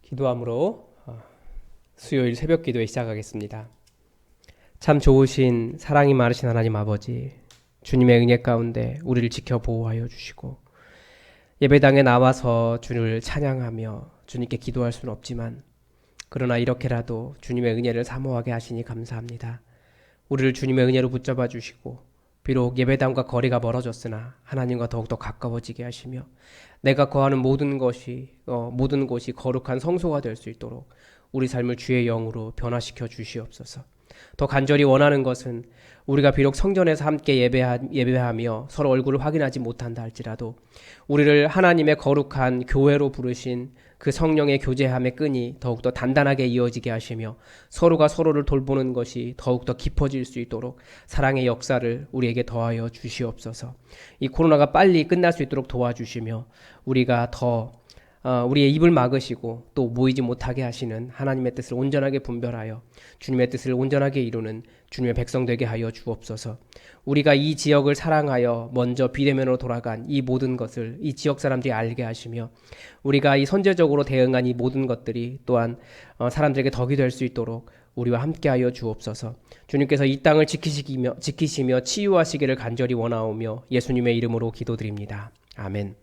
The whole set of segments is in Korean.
기도함으로 수요일 새벽 기도에 시작하겠습니다. 참 좋으신 사랑이 많으신 하나님 아버지, 주님의 은혜 가운데 우리를 지켜 보호하여 주시고 예배당에 나와서 주님을 찬양하며 주님께 기도할 수는 없지만 그러나 이렇게라도 주님의 은혜를 사모하게 하시니 감사합니다. 우리를 주님의 은혜로 붙잡아 주시고 비록 예배당과 거리가 멀어졌으나 하나님과 더욱더 가까워지게 하시며 내가 거하는 모든 곳이 거룩한 성소가 될 수 있도록 우리 삶을 주의 영으로 변화시켜 주시옵소서. 더 간절히 원하는 것은 우리가 비록 성전에서 함께 예배하며 서로 얼굴을 확인하지 못한다 할지라도 우리를 하나님의 거룩한 교회로 부르신 그 성령의 교제함의 끈이 더욱더 단단하게 이어지게 하시며 서로가 서로를 돌보는 것이 더욱더 깊어질 수 있도록 사랑의 역사를 우리에게 더하여 주시옵소서. 이 코로나가 빨리 끝날 수 있도록 도와주시며 우리가 더 우리의 입을 막으시고 또 모이지 못하게 하시는 하나님의 뜻을 온전하게 분별하여 주님의 뜻을 온전하게 이루는 주님의 백성 되게 하여 주옵소서. 우리가 이 지역을 사랑하여 먼저 비대면으로 돌아간 이 모든 것을 이 지역 사람들이 알게 하시며 우리가 이 선제적으로 대응한 이 모든 것들이 또한 사람들에게 덕이 될 수 있도록 우리와 함께하여 주옵소서. 주님께서 이 땅을 지키시며 치유하시기를 간절히 원하오며 예수님의 이름으로 기도드립니다. 아멘.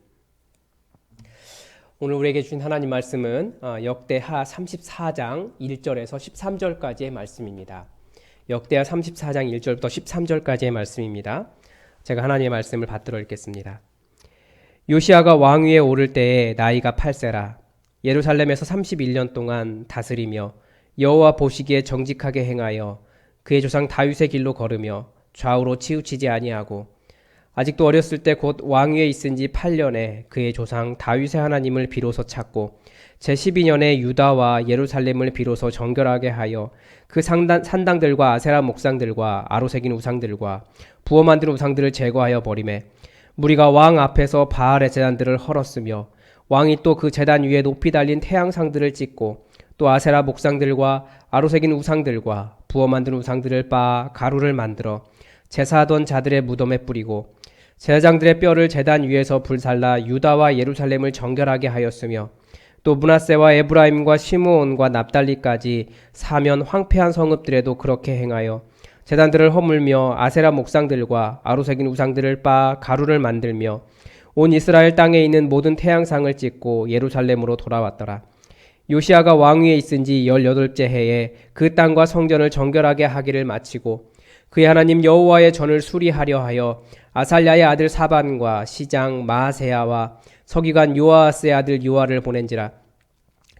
오늘 우리에게 주신 하나님 말씀은 역대하 34장 1절에서 13절까지의 말씀입니다. 역대하 34장 1절부터 13절까지의 말씀입니다. 제가 하나님의 말씀을 받들어 읽겠습니다. 요시아가 왕위에 오를 때에 나이가 8세라 예루살렘에서 31년 동안 다스리며 여호와 보시기에 정직하게 행하여 그의 조상 다윗의 길로 걸으며 좌우로 치우치지 아니하고 아직도 어렸을 때 곧 왕위에 있은 지 8년에 그의 조상 다윗의 하나님을 비로소 찾고 제12년에 유다와 예루살렘을 비로소 정결하게 하여 그 산당들과 아세라 목상들과 아로새긴 우상들과 부어 만든 우상들을 제거하여 버리매 무리가 왕 앞에서 바알의 제단들을 헐었으며 왕이 또 그 제단 위에 높이 달린 태양상들을 찍고 또 아세라 목상들과 아로새긴 우상들과 부어 만든 우상들을 빻아 가루를 만들어 제사하던 자들의 무덤에 뿌리고 제사장들의 뼈를 제단 위에서 불살라 유다와 예루살렘을 정결하게 하였으며 또 므낫세와 에브라임과 시므온과 납달리까지 사면 황폐한 성읍들에도 그렇게 행하여 제단들을 허물며 아세라 목상들과 아로새긴 우상들을 빻아 가루를 만들며 온 이스라엘 땅에 있는 모든 태양상을 찍고 예루살렘으로 돌아왔더라. 요시아가 왕위에 있은 지 18째 해에 그 땅과 성전을 정결하게 하기를 마치고 그의 하나님 여호와의 전을 수리하려 하여 아살랴의 아들 사반과 시장 마아세야와 서기관 요아스의 아들 요아를 보낸지라.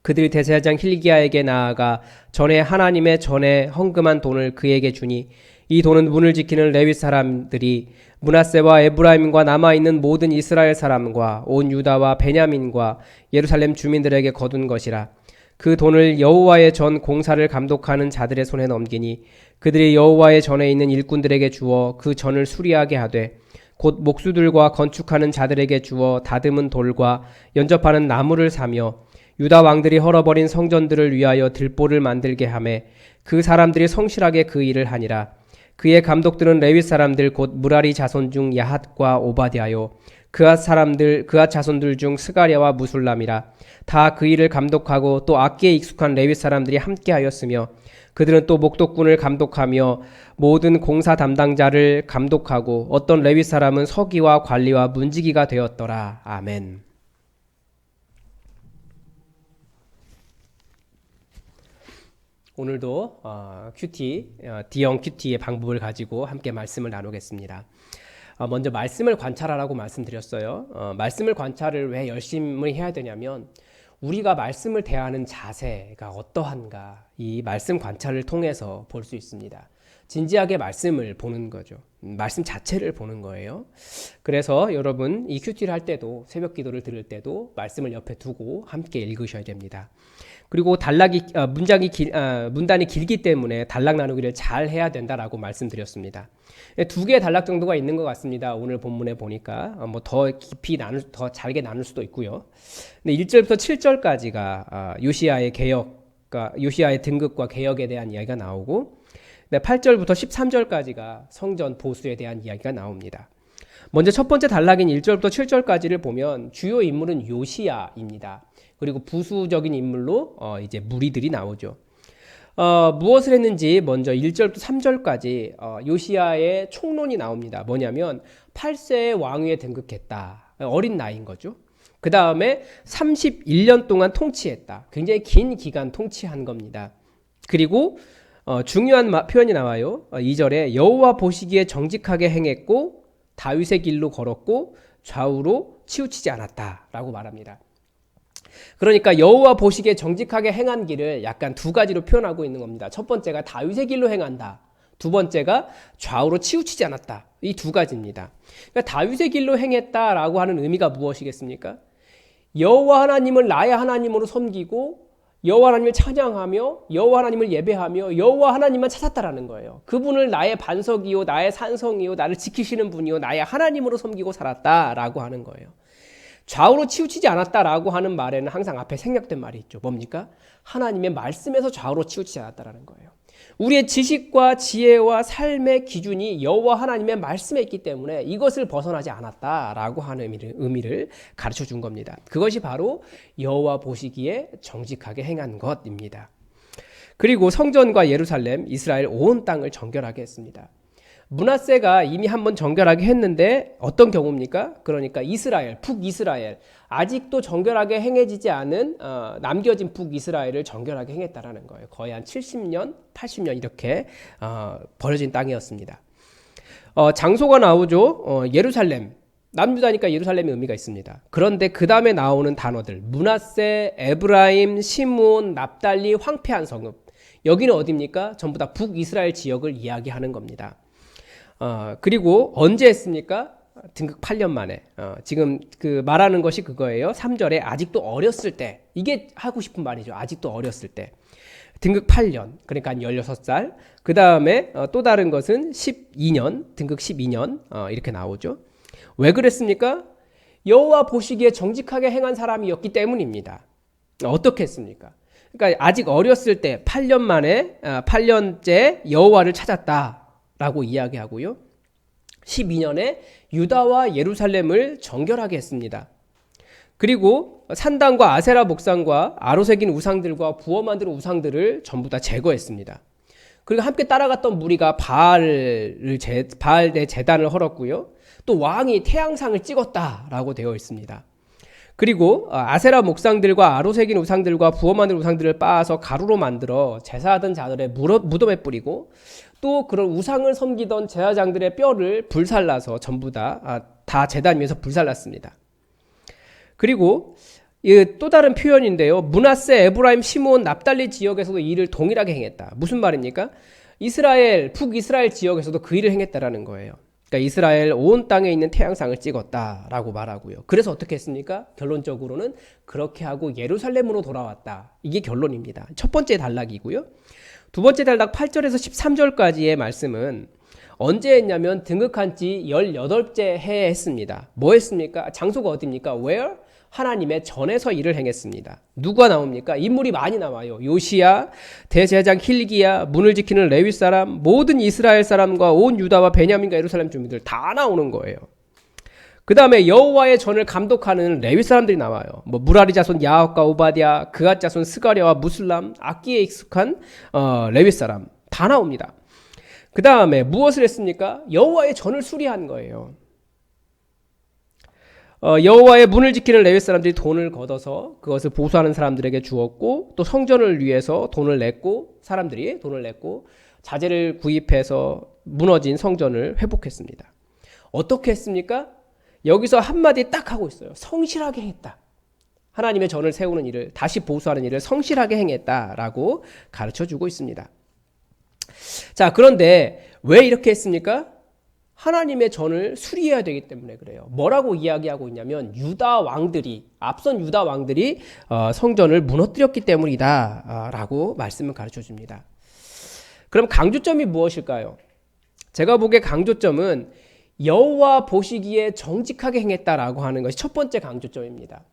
그들이 대제사장 hil기야에게 나아가 전에 하나님의 전에 헌금한 돈을 그에게 주니 이 돈은 문을 지키는 레위 사람들이 므낫세와 에브라임과 남아있는 모든 이스라엘 사람과 온 유다와 베냐민과 예루살렘 주민들에게 거둔 것이라. 그 돈을 여호와의 전 공사를 감독하는 자들의 손에 넘기니 그들이 여호와의 전에 있는 일꾼들에게 주어 그 전을 수리하게 하되 곧 목수들과 건축하는 자들에게 주어 다듬은 돌과 연접하는 나무를 사며 유다 왕들이 헐어버린 성전들을 위하여 들보를 만들게 하매 그 사람들이 성실하게 그 일을 하니라. 그의 감독들은 레위 사람들 곧 무라리 자손 중 야핫과 오바댜요 그앗 자손들 중 스가랴와 무술람이라. 다 그 일을 감독하고 또 악기에 익숙한 레위 사람들이 함께하였으며 그들은 또 목독군을 감독하며 모든 공사 담당자를 감독하고 어떤 레위 사람은 서기와 관리와 문지기가 되었더라. 아멘. 오늘도 D형 큐티의 방법을 가지고 함께 말씀을 나누겠습니다. 먼저 말씀을 관찰하라고 말씀드렸어요. 말씀을 관찰을 왜 열심히 해야 되냐면 우리가 말씀을 대하는 자세가 어떠한가 이 말씀 관찰을 통해서 볼 수 있습니다. 진지하게 말씀을 보는 거죠. 말씀 자체를 보는 거예요. 그래서 여러분 이 큐티를 할 때도 새벽 기도를 들을 때도 말씀을 옆에 두고 함께 읽으셔야 됩니다. 그리고 문단이 길기 때문에 단락 나누기를 잘 해야 된다라고 말씀드렸습니다. 2개의 단락 정도가 있는 것 같습니다. 오늘 본문에 보니까 더 깊이 더 잘게 나눌 수도 있고요. 근데 1절부터 7절까지가 요시아의 등극과 개혁에 대한 이야기가 나오고 8절부터 13절까지가 성전 보수에 대한 이야기가 나옵니다. 먼저 첫 번째 단락인 1절부터 7절까지를 보면 주요 인물은 요시야입니다. 그리고 부수적인 인물로 이제 무리들이 나오죠. 무엇을 했는지 먼저 1절부터 3절까지 요시야의 총론이 나옵니다. 뭐냐면 8세의 왕위에 등극했다. 어린 나이인 거죠. 그 다음에 31년 동안 통치했다. 굉장히 긴 기간 통치한 겁니다. 그리고 중요한 표현이 나와요. 2절에 여호와 보시기에 정직하게 행했고 다윗의 길로 걸었고 좌우로 치우치지 않았다라고 말합니다. 그러니까 여호와 보시기에 정직하게 행한 길을 약간 두 가지로 표현하고 있는 겁니다. 첫 번째가 다윗의 길로 행한다. 두 번째가 좌우로 치우치지 않았다. 이 두 가지입니다. 그러니까 다윗의 길로 행했다라고 하는 의미가 무엇이겠습니까? 여호와 하나님을 나의 하나님으로 섬기고 여호와 하나님을 찬양하며 여호와 하나님을 예배하며 여호와 하나님만 찾았다라는 거예요. 그분을 나의 반석이요 나의 산성이요 나를 지키시는 분이요 나의 하나님으로 섬기고 살았다라고 하는 거예요. 좌우로 치우치지 않았다라고 하는 말에는 항상 앞에 생략된 말이 있죠. 뭡니까? 하나님의 말씀에서 좌우로 치우치지 않았다라는 거예요. 우리의 지식과 지혜와 삶의 기준이 여호와 하나님의 말씀에 있기 때문에 이것을 벗어나지 않았다라고 하는 의미를 가르쳐 준 겁니다. 그것이 바로 여호와 보시기에 정직하게 행한 것입니다. 그리고 성전과 예루살렘, 이스라엘 온 땅을 정결하게 했습니다. 므낫세가 이미 한번 정결하게 했는데 어떤 경우입니까? 그러니까 이스라엘, 북이스라엘, 아직도 정결하게 행해지지 않은 남겨진 북이스라엘을 정결하게 행했다라는 거예요. 거의 한 70년, 80년 이렇게 버려진 땅이었습니다. 장소가 나오죠. 예루살렘, 남유다니까 예루살렘의 의미가 있습니다. 그런데 그 다음에 나오는 단어들 므낫세, 에브라임, 시므온, 납달리, 황폐한 성읍, 여기는 어디입니까? 전부 다 북이스라엘 지역을 이야기하는 겁니다. 그리고 언제 했습니까? 등극 8년 만에. 지금 그 말하는 것이 그거예요. 3절에 아직도 어렸을 때. 이게 하고 싶은 말이죠. 아직도 어렸을 때. 등극 8년. 그러니까 한 16살. 그 다음에 또 다른 것은 12년. 등극 12년. 이렇게 나오죠. 왜 그랬습니까? 여호와 보시기에 정직하게 행한 사람이었기 때문입니다. 어떻게 했습니까? 그러니까 아직 어렸을 때 8년 만에 8년째 여호와를 찾았다. 라고 이야기하고요. 12년에 유다와 예루살렘을 정결하게 했습니다. 그리고 산당과 아세라 목상과 아로새긴 우상들과 부어 만든 우상들을 전부 다 제거했습니다. 그리고 함께 따라갔던 무리가 바알의 제단을 헐었고요. 또 왕이 태양상을 찍었다라고 되어 있습니다. 그리고 아세라 목상들과 아로새긴 우상들과 부어 만든 우상들을 빻아서 가루로 만들어 제사하던 자들의 무덤에 뿌리고 또 그런 우상을 섬기던 제사장들의 뼈를 불살라서 전부 다 제단 위에서 불살랐습니다. 그리고 또 다른 표현인데요. 므낫세, 에브라임, 시므온, 납달리 지역에서도 이 일을 동일하게 행했다. 무슨 말입니까? 북이스라엘 지역에서도 그 일을 행했다라는 거예요. 그러니까 이스라엘 온 땅에 있는 태양상을 찍었다라고 말하고요. 그래서 어떻게 했습니까? 결론적으로는 그렇게 하고 예루살렘으로 돌아왔다. 이게 결론입니다. 첫 번째 단락이고요. 두 번째 단락 8절에서 13절까지의 말씀은 언제 했냐면 등극한 지 18째 해에 했습니다. 뭐 했습니까? 장소가 어디입니까? Where? 하나님의 전에서 일을 행했습니다. 누가 나옵니까? 인물이 많이 나와요. 요시야, 대제사장 hil기야, 문을 지키는 레위 사람, 모든 이스라엘 사람과 온 유다와 베냐민과 예루살렘 주민들 다 나오는 거예요. 그 다음에 여호와의 전을 감독하는 레위 사람들이 나와요. 무라리 자손 야학과 오바댜, 그앗 자손 스가랴와 무슬람, 악기에 익숙한 레위 사람 다 나옵니다. 그 다음에 무엇을 했습니까? 여호와의 전을 수리한 거예요. 여호와의 문을 지키는 레위 사람들이 돈을 걷어서 그것을 보수하는 사람들에게 주었고 또 성전을 위해서 돈을 냈고 사람들이 돈을 냈고 자재를 구입해서 무너진 성전을 회복했습니다. 어떻게 했습니까? 여기서 한마디 딱 하고 있어요. 성실하게 했다. 하나님의 전을 세우는 일을 다시 보수하는 일을 성실하게 행했다라고 가르쳐주고 있습니다. 자, 그런데 왜 이렇게 했습니까? 하나님의 전을 수리해야 되기 때문에 그래요. 뭐라고 이야기하고 있냐면 앞선 유다 왕들이 성전을 무너뜨렸기 때문이다 라고 말씀을 가르쳐줍니다. 그럼 강조점이 무엇일까요? 제가 보기에 강조점은 여호와 보시기에 정직하게 행했다라고 하는 것이 첫 번째 강조점입니다.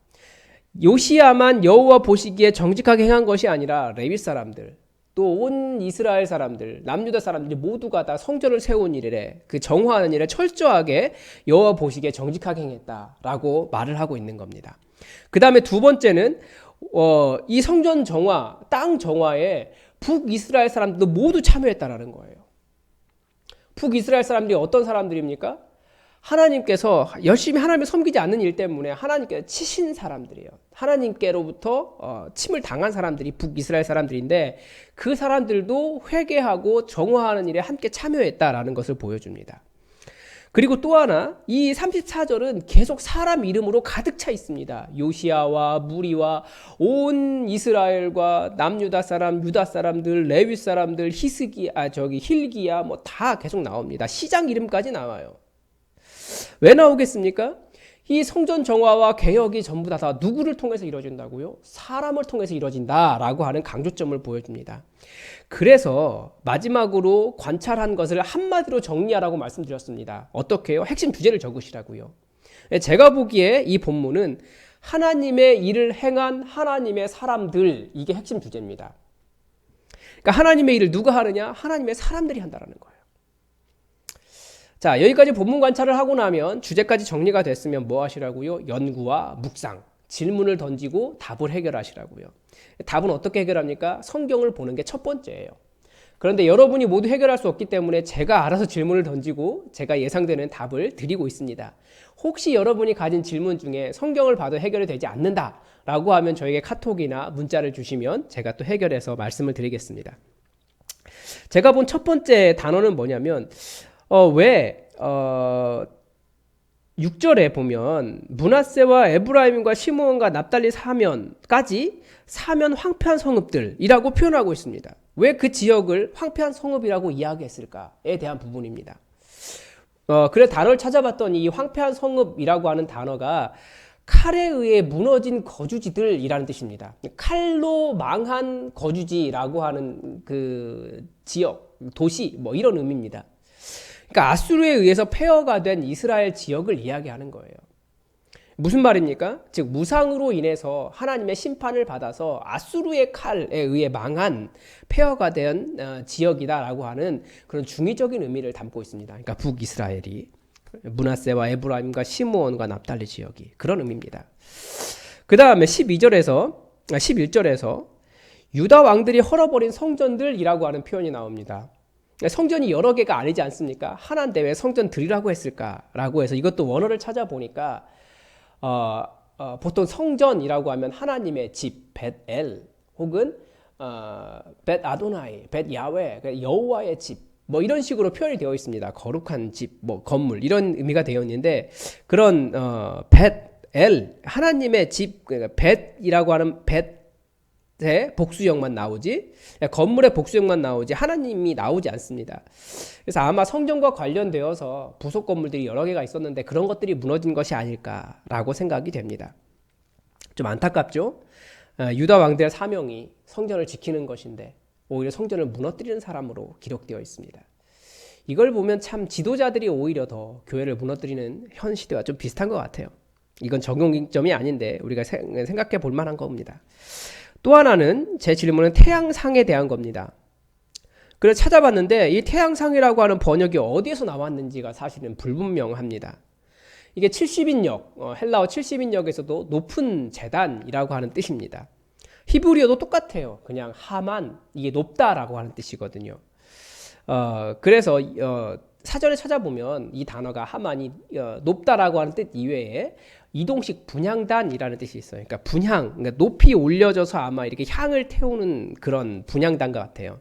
요시야만 여호와 보시기에 정직하게 행한 것이 아니라 레위 사람들, 또 온 이스라엘 사람들, 남유다 사람들이 모두가 다 성전을 세운 일에 그 정화하는 일에 철저하게 여호와 보시기에 정직하게 행했다라고 말을 하고 있는 겁니다. 그 다음에 두 번째는 이 성전 정화, 땅 정화에 북이스라엘 사람들도 모두 참여했다라는 거예요. 북이스라엘 사람들이 어떤 사람들입니까? 하나님께서 열심히 하나님을 섬기지 않는 일 때문에 하나님께서 치신 사람들이에요. 하나님께로부터 침을 당한 사람들이 북이스라엘 사람들인데 그 사람들도 회개하고 정화하는 일에 함께 참여했다라는 것을 보여줍니다. 그리고 또 하나, 이 34절은 계속 사람 이름으로 가득 차 있습니다. 요시야와 무리와 온 이스라엘과 남유다 사람, 유다 사람들, 레위 사람들, 힐기야 뭐 다 계속 나옵니다. 시장 이름까지 나와요. 왜 나오겠습니까? 이 성전 정화와 개혁이 전부 다 누구를 통해서 이루어진다고요? 사람을 통해서 이루어진다라고 하는 강조점을 보여줍니다. 그래서 마지막으로 관찰한 것을 한마디로 정리하라고 말씀드렸습니다. 어떻게 해요? 핵심 주제를 적으시라고요. 제가 보기에 이 본문은 하나님의 일을 행한 하나님의 사람들, 이게 핵심 주제입니다. 그러니까 하나님의 일을 누가 하느냐? 하나님의 사람들이 한다는 거예요. 자, 여기까지 본문 관찰을 하고 나면 주제까지 정리가 됐으면 뭐 하시라고요? 연구와 묵상, 질문을 던지고 답을 해결하시라고요. 답은 어떻게 해결합니까? 성경을 보는 게 첫 번째예요. 그런데 여러분이 모두 해결할 수 없기 때문에 제가 알아서 질문을 던지고 제가 예상되는 답을 드리고 있습니다. 혹시 여러분이 가진 질문 중에 성경을 봐도 해결이 되지 않는다라고 하면 저에게 카톡이나 문자를 주시면 제가 또 해결해서 말씀을 드리겠습니다. 제가 본 첫 번째 단어는 뭐냐면 6절에 보면 므낫세와 에브라임과 시므온과 납달리 사면까지 사면 황폐한 성읍들이라고 표현하고 있습니다. 왜 그 지역을 황폐한 성읍이라고 이야기했을까에 대한 부분입니다. 그래서 단어를 찾아봤더니 이 황폐한 성읍이라고 하는 단어가 칼에 의해 무너진 거주지들이라는 뜻입니다. 칼로 망한 거주지라고 하는 그 지역, 도시 뭐 이런 의미입니다. 그러니까 아수르에 의해서 폐허가 된 이스라엘 지역을 이야기하는 거예요. 무슨 말입니까? 즉 무상으로 인해서 하나님의 심판을 받아서 아수르의 칼에 의해 망한 폐허가 된 지역이다라고 하는 그런 중의적인 의미를 담고 있습니다. 그러니까 북이스라엘이 므낫세와 에브라임과 시므온과 납달리 지역이 그런 의미입니다. 그 다음에 11절에서 유다 왕들이 헐어버린 성전들이라고 하는 표현이 나옵니다. 성전이 여러 개가 아니지 않습니까? 하나인데 왜 성전들이라고 했을까라고 해서 이것도 원어를 찾아보니까 보통 성전이라고 하면 하나님의 집, 벳엘 혹은 벳 아도나이, 벳 야훼, 여호와의 집 뭐 이런 식으로 표현이 되어 있습니다. 거룩한 집, 뭐 건물 이런 의미가 되어 있는데 그런 벳엘 하나님의 집, 그러니까 벳이라고 하는 벳의 복수형만 나오지 건물의 복수형만 나오지 하나님이 나오지 않습니다. 그래서 아마 성전과 관련되어서 부속 건물들이 여러 개가 있었는데 그런 것들이 무너진 것이 아닐까라고 생각이 됩니다. 좀 안타깝죠? 유다 왕들의 사명이 성전을 지키는 것인데 오히려 성전을 무너뜨리는 사람으로 기록되어 있습니다. 이걸 보면 참 지도자들이 오히려 더 교회를 무너뜨리는 현 시대와 좀 비슷한 것 같아요. 이건 적용점이 아닌데 우리가 생각해 볼 만한 겁니다. 또 하나는 제 질문은 태양상에 대한 겁니다. 그래서 찾아봤는데 이 태양상이라고 하는 번역이 어디에서 나왔는지가 사실은 불분명합니다. 이게 70인역, 헬라어 70인역에서도 높은 제단이라고 하는 뜻입니다. 히브리어도 똑같아요. 그냥 하만, 이게 높다라고 하는 뜻이거든요. 그래서 사전에 찾아보면 이 단어가 하만이 높다라고 하는 뜻 이외에 이동식 분향단이라는 뜻이 있어요. 그러니까 분향, 그러니까 높이 올려져서 아마 이렇게 향을 태우는 그런 분향단 같아요.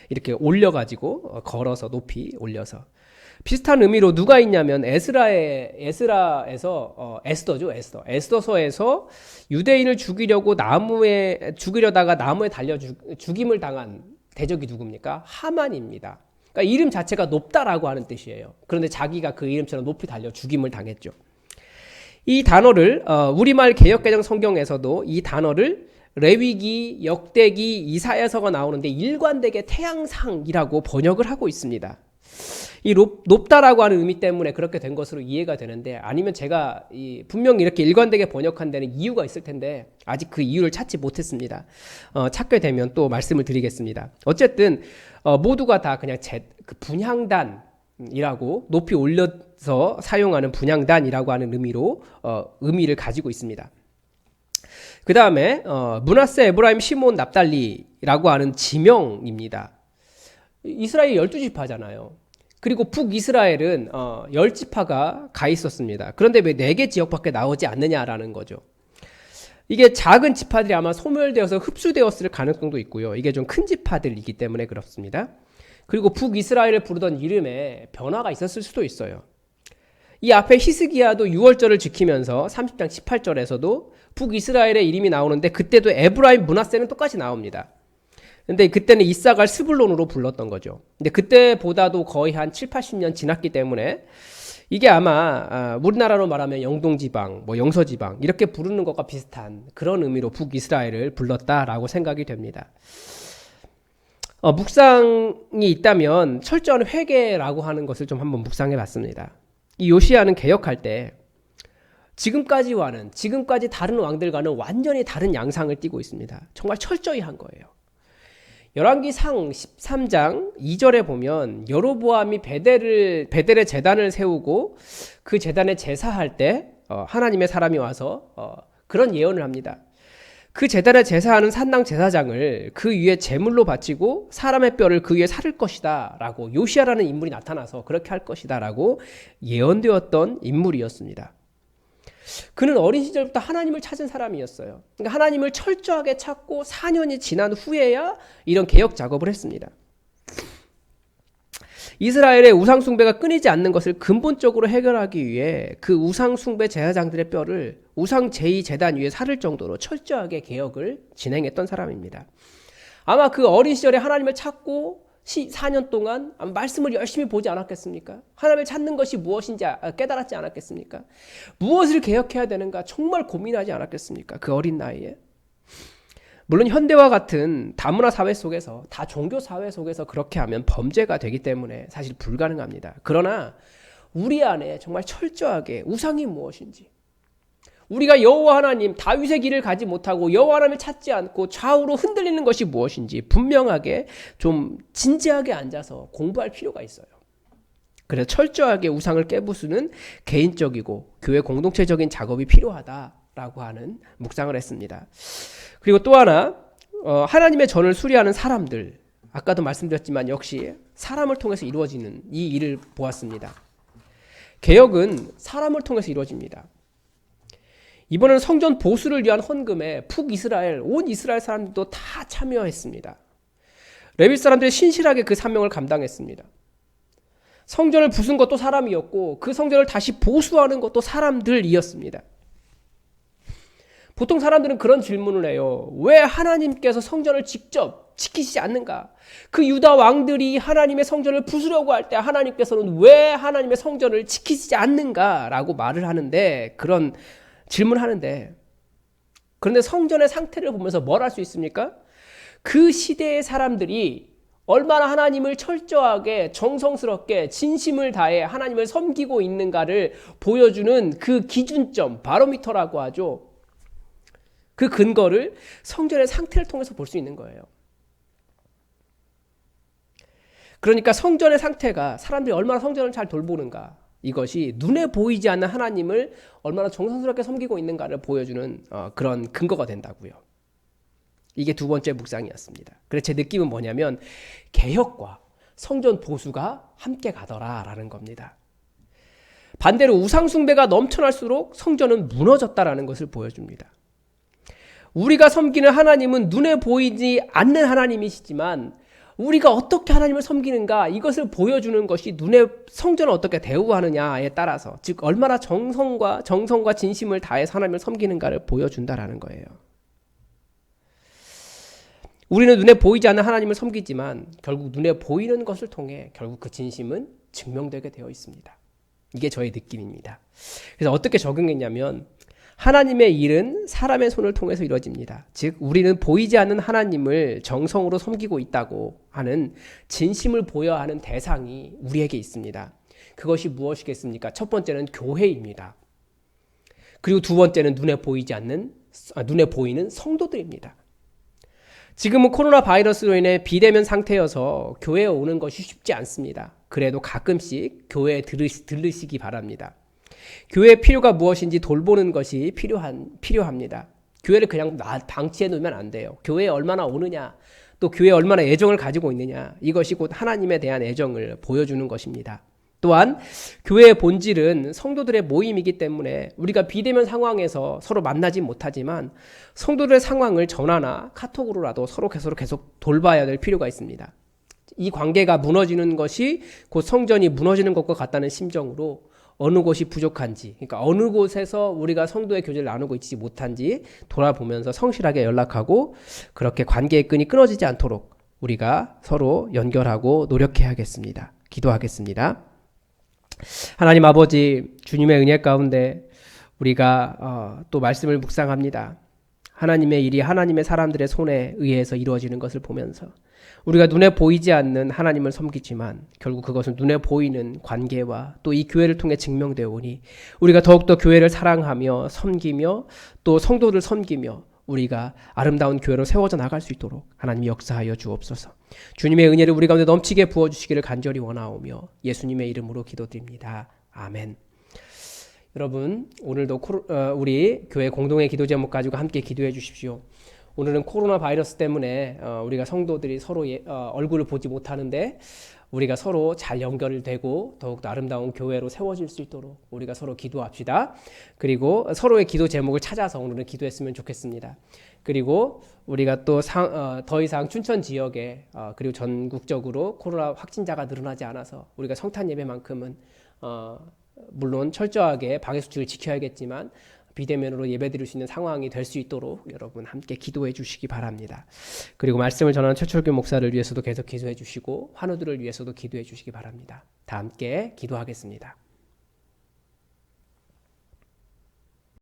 이렇게 올려가지고 걸어서 높이 올려서 비슷한 의미로 누가 있냐면 에스라에서 에스더죠. 에스더서에서 유대인을 죽이려다가 나무에 달려 죽임을 당한 대적이 누굽니까? 하만입니다. 그러니까 이름 자체가 높다라고 하는 뜻이에요. 그런데 자기가 그 이름처럼 높이 달려 죽임을 당했죠. 이 단어를 우리말 개역개정 성경에서도 이 단어를 레위기, 역대기, 이사야서가 나오는데 일관되게 태양상이라고 번역을 하고 있습니다. 이 높다라고 하는 의미 때문에 그렇게 된 것으로 이해가 되는데, 아니면 제가 분명히 이렇게 일관되게 번역한 데는 이유가 있을 텐데 아직 그 이유를 찾지 못했습니다. 찾게 되면 또 말씀을 드리겠습니다. 어쨌든 모두가 다 그냥 그 분향단이라고 높이 올려서 사용하는 분향단이라고 하는 의미로 의미를 가지고 있습니다. 그 다음에 므낫세, 에브라임, 시몬, 납달리라고 하는 지명입니다. 이스라엘 12지파잖아요. 그리고 북이스라엘은 10지파가 가 있었습니다. 그런데 왜 4개 지역밖에 나오지 않느냐라는 거죠. 이게 작은 지파들이 아마 소멸되어서 흡수되었을 가능성도 있고요. 이게 좀 큰 지파들이기 때문에 그렇습니다. 그리고 북이스라엘을 부르던 이름에 변화가 있었을 수도 있어요. 이 앞에 히스기야도 6월절을 지키면서 30장 18절에서도 북이스라엘의 이름이 나오는데, 그때도 에브라임, 므낫세는 똑같이 나옵니다. 근데 그때는 이사갈 스불론으로 불렀던 거죠. 근데 그때보다도 거의 한 7, 80년 지났기 때문에 이게 아마 우리나라로 말하면 영동지방, 영서지방 이렇게 부르는 것과 비슷한 그런 의미로 북이스라엘을 불렀다라고 생각이 됩니다. 묵상이 있다면 철저한 회개라고 하는 것을 좀 한번 묵상해 봤습니다. 이 요시야는 개혁할 때 지금까지 다른 왕들과는 완전히 다른 양상을 띠고 있습니다. 정말 철저히 한 거예요. 열왕기상 13장 2절에 보면 여로보암이 베델에 제단을 세우고 그 제단에 제사할 때 하나님의 사람이 와서 그런 예언을 합니다. 그 제단에 제사하는 산당 제사장을 그 위에 제물로 바치고 사람의 뼈를 그 위에 사를 것이다 라고, 요시야라는 인물이 나타나서 그렇게 할 것이다 라고 예언되었던 인물이었습니다. 그는 어린 시절부터 하나님을 찾은 사람이었어요. 그러니까 하나님을 철저하게 찾고 4년이 지난 후에야 이런 개혁 작업을 했습니다. 이스라엘의 우상숭배가 끊이지 않는 것을 근본적으로 해결하기 위해 그 우상숭배 제사장들의 뼈를 우상 제2제단 위에 사를 정도로 철저하게 개혁을 진행했던 사람입니다. 아마 그 어린 시절에 하나님을 찾고 4년 동안 말씀을 열심히 보지 않았겠습니까? 하나님을 찾는 것이 무엇인지 깨달았지 않았겠습니까? 무엇을 개혁해야 되는가 정말 고민하지 않았겠습니까? 그 어린 나이에. 물론 현대와 같은 다문화 사회 속에서, 다 종교 사회 속에서 그렇게 하면 범죄가 되기 때문에 사실 불가능합니다. 그러나 우리 안에 정말 철저하게 우상이 무엇인지, 우리가 여호와 하나님, 다윗의 길을 가지 못하고 여호와 하나님을 찾지 않고 좌우로 흔들리는 것이 무엇인지 분명하게 좀 진지하게 앉아서 공부할 필요가 있어요. 그래서 철저하게 우상을 깨부수는 개인적이고 교회 공동체적인 작업이 필요하다라고 하는 묵상을 했습니다. 그리고 또 하나, 하나님의 전을 수리하는 사람들, 아까도 말씀드렸지만 역시 사람을 통해서 이루어지는 이 일을 보았습니다. 개혁은 사람을 통해서 이루어집니다. 이번에는 성전 보수를 위한 헌금에 북이스라엘, 온 이스라엘 사람들도 다 참여했습니다. 레위 사람들이 신실하게 그 사명을 감당했습니다. 성전을 부순 것도 사람이었고 그 성전을 다시 보수하는 것도 사람들이었습니다. 보통 사람들은 그런 질문을 해요. 왜 하나님께서 성전을 직접 지키시지 않는가? 그 유다 왕들이 하나님의 성전을 부수려고 할 때 하나님께서는 왜 하나님의 성전을 지키시지 않는가? 라고 말을 하는데, 그런 질문하는데, 그런데 성전의 상태를 보면서 뭘 할 수 있습니까? 그 시대의 사람들이 얼마나 하나님을 철저하게 정성스럽게 진심을 다해 하나님을 섬기고 있는가를 보여주는 그 기준점, 바로미터라고 하죠. 그 근거를 성전의 상태를 통해서 볼 수 있는 거예요. 그러니까 성전의 상태가 사람들이 얼마나 성전을 잘 돌보는가, 이것이 눈에 보이지 않는 하나님을 얼마나 정성스럽게 섬기고 있는가를 보여주는 그런 근거가 된다고요. 이게 두 번째 묵상이었습니다. 그래서 제 느낌은 뭐냐면 개혁과 성전 보수가 함께 가더라라는 겁니다. 반대로 우상 숭배가 넘쳐날수록 성전은 무너졌다라는 것을 보여줍니다. 우리가 섬기는 하나님은 눈에 보이지 않는 하나님이시지만 우리가 어떻게 하나님을 섬기는가, 이것을 보여주는 것이 눈에 성전을 어떻게 대우하느냐에 따라서, 즉 얼마나 정성과 진심을 다해서 하나님을 섬기는가를 보여준다라는 거예요. 우리는 눈에 보이지 않는 하나님을 섬기지만 결국 눈에 보이는 것을 통해 결국 그 진심은 증명되게 되어 있습니다. 이게 저의 느낌입니다. 그래서 어떻게 적용했냐면, 하나님의 일은 사람의 손을 통해서 이루어집니다. 즉 우리는 보이지 않는 하나님을 정성으로 섬기고 있다고 하는 진심을 보여야 하는 대상이 우리에게 있습니다. 그것이 무엇이겠습니까? 첫 번째는 교회입니다. 그리고 두 번째는 눈에 보이는 성도들입니다. 지금은 코로나 바이러스로 인해 비대면 상태여서 교회에 오는 것이 쉽지 않습니다. 그래도 가끔씩 교회에 들르시기 바랍니다. 교회의 필요가 무엇인지 돌보는 것이 필요합니다. 교회를 그냥 방치해 놓으면 안 돼요. 교회에 얼마나 오느냐, 또 교회에 얼마나 애정을 가지고 있느냐, 이것이 곧 하나님에 대한 애정을 보여주는 것입니다. 또한 교회의 본질은 성도들의 모임이기 때문에 우리가 비대면 상황에서 서로 만나지 못하지만 성도들의 상황을 전화나 카톡으로라도 서로 계속 돌봐야 될 필요가 있습니다. 이 관계가 무너지는 것이 곧 성전이 무너지는 것과 같다는 심정으로 어느 곳이 부족한지, 그러니까 어느 곳에서 우리가 성도의 교제를 나누고 있지 못한지 돌아보면서 성실하게 연락하고 그렇게 관계의 끈이 끊어지지 않도록 우리가 서로 연결하고 노력해야겠습니다. 기도하겠습니다. 하나님 아버지, 주님의 은혜 가운데 우리가 또 말씀을 묵상합니다. 하나님의 일이 하나님의 사람들의 손에 의해서 이루어지는 것을 보면서 우리가 눈에 보이지 않는 하나님을 섬기지만 결국 그것은 눈에 보이는 관계와 또 이 교회를 통해 증명되어 오니 우리가 더욱더 교회를 사랑하며 섬기며 또 성도를 섬기며 우리가 아름다운 교회로 세워져 나갈 수 있도록 하나님이 역사하여 주옵소서. 주님의 은혜를 우리 가운데 넘치게 부어주시기를 간절히 원하오며 예수님의 이름으로 기도드립니다. 아멘. 여러분, 오늘도 우리 교회 공동의 기도 제목 가지고 함께 기도해 주십시오. 오늘은 코로나 바이러스 때문에 우리가 성도들이 서로 얼굴을 보지 못하는데 우리가 서로 잘 연결되고 더욱더 아름다운 교회로 세워질 수 있도록 우리가 서로 기도합시다. 그리고 서로의 기도 제목을 찾아서 오늘은 기도했으면 좋겠습니다. 그리고 우리가 또 더 이상 춘천 지역에 그리고 전국적으로 코로나 확진자가 늘어나지 않아서 우리가 성탄 예배만큼은 물론 철저하게 방역 수칙을 지켜야겠지만 비대면으로 예배드릴 수 있는 상황이 될 수 있도록 여러분 함께 기도해 주시기 바랍니다. 그리고 말씀을 전하는 최철규 목사를 위해서도 계속 기도해 주시고 환우들을 위해서도 기도해 주시기 바랍니다. 다 함께 기도하겠습니다.